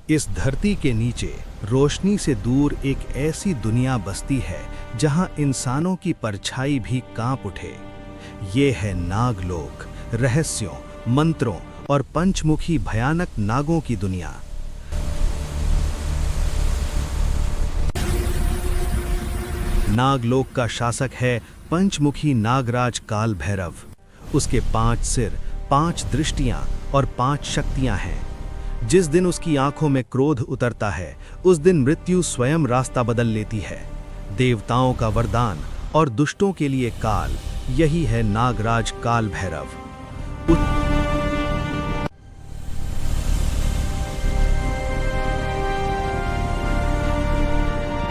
इस धरती के नीचे रोशनी से दूर एक ऐसी दुनिया बसती है जहां इंसानों की परछाई भी कांप उठे। ये है नागलोक, रहस्यों, मंत्रों और पंचमुखी भयानक नागों की दुनिया। नागलोक का शासक है पंचमुखी नागराज काल भैरव। उसके 5 सिर, 5 दृष्टियां और 5 शक्तियां हैं। जिस दिन उसकी आंखों में क्रोध उतरता है, उस दिन मृत्यु स्वयं रास्ता बदल लेती है। देवताओं का वरदान और दुष्टों के लिए काल, यही है नागराज काल भैरव।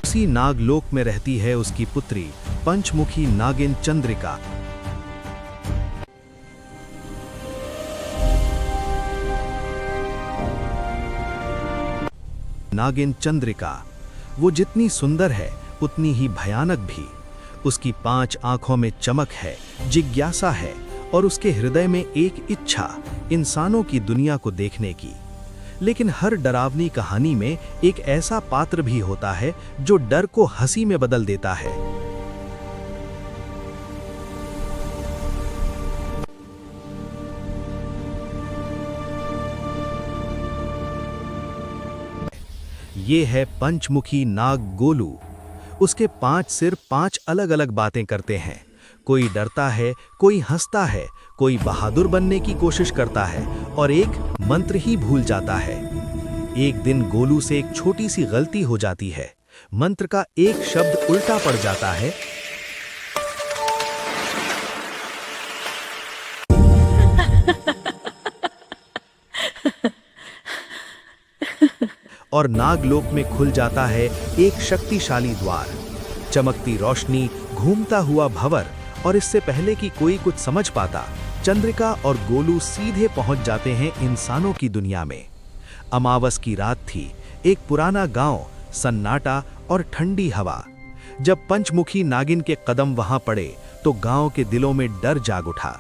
उसी नागलोक में रहती है उसकी पुत्री पंचमुखी नागिन चंद्रिका। नागिन चंद्रिका, वो जितनी सुंदर है उतनी ही भयानक भी। उसकी 5 आंखों में चमक है, जिज्ञासा है और उसके हृदय में एक इच्छा, इंसानों की दुनिया को देखने की। लेकिन हर डरावनी कहानी में एक ऐसा पात्र भी होता है जो डर को हंसी में बदल देता है। ये है पंचमुखी नाग गोलू। उसके 5 सिर 5 अलग अलग बातें करते हैं। कोई डरता है, कोई हंसता है, कोई बहादुर बनने की कोशिश करता है और एक मंत्र ही भूल जाता है। एक दिन गोलू से एक छोटी सी गलती हो जाती है। मंत्र का एक शब्द उल्टा पड़ जाता है और नागलोक में खुल जाता है एक शक्तिशाली द्वार। चमकती रोशनी, घूमता हुआ भंवर, और इससे पहले कि कोई कुछ समझ पाता, चंद्रिका और गोलू सीधे पहुंच जाते हैं इंसानों की दुनिया में। अमावस की रात थी, एक पुराना गांव, सन्नाटा और ठंडी हवा। जब पंचमुखी नागिन के कदम वहां पड़े तो गांव के दिलों में डर जाग उठा।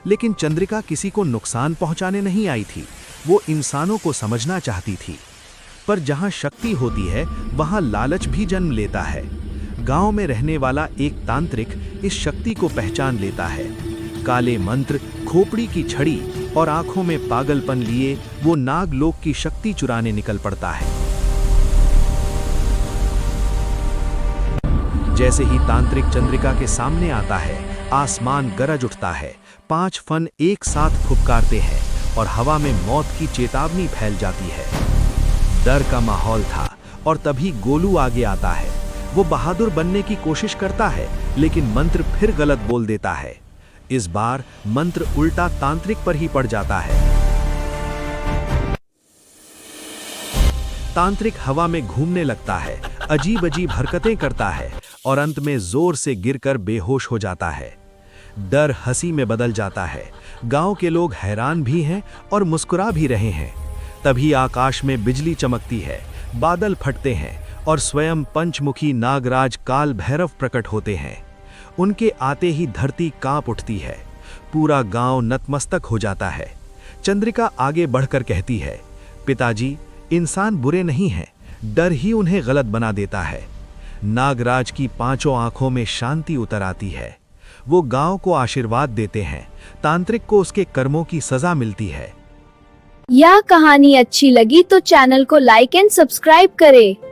लेकिन चंद्रिका किसी को नुकसान पहुंचाने नहीं आई थी, वो इंसानों को समझना चाहती थी। पर जहां शक्ति होती है वहां लालच भी जन्म लेता है। गांव में रहने वाला एक तांत्रिक इस शक्ति को पहचान लेता है। काले मंत्र, खोपड़ी की छड़ी और आंखों में पागलपन लिए वो नागलोक की शक्ति चुराने निकल पड़ता है। जैसे ही तांत्रिक चंद्रिका के सामने आता है, आसमान गरज उठता है। 5 फन एक साथ फुफकारते हैं और हवा में मौत की चेतावनी फैल जाती है। डर का माहौल था और तभी गोलू आगे आता है। वो बहादुर बनने की कोशिश करता है, लेकिन मंत्र फिर गलत बोल देता है। इस बार मंत्र उल्टा तांत्रिक पर ही पड़ जाता है। तांत्रिक हवा में घूमने लगता है, अजीब अजीब हरकतें करता है और अंत में जोर से गिरकर बेहोश हो जाता है। डर हंसी में बदल जाता है। गांव के लोग हैरान भी हैं और मुस्कुरा भी रहे हैं। तभी आकाश में बिजली चमकती है, बादल फटते हैं और स्वयं पंचमुखी नागराज काल भैरव प्रकट होते हैं। उनके आते ही धरती कांप उठती है। पूरा गांव नतमस्तक हो जाता है। चंद्रिका आगे बढ़कर कहती है, पिताजी, इंसान बुरे नहीं हैं, डर ही उन्हें गलत बना देता है। नागराज की 5 आंखों में शांति उतर आती है। वो गांव को आशीर्वाद देते हैं। तांत्रिक को उसके कर्मों की सजा मिलती है। यह कहानी अच्छी लगी तो चैनल को लाइक एंड सब्सक्राइब करें।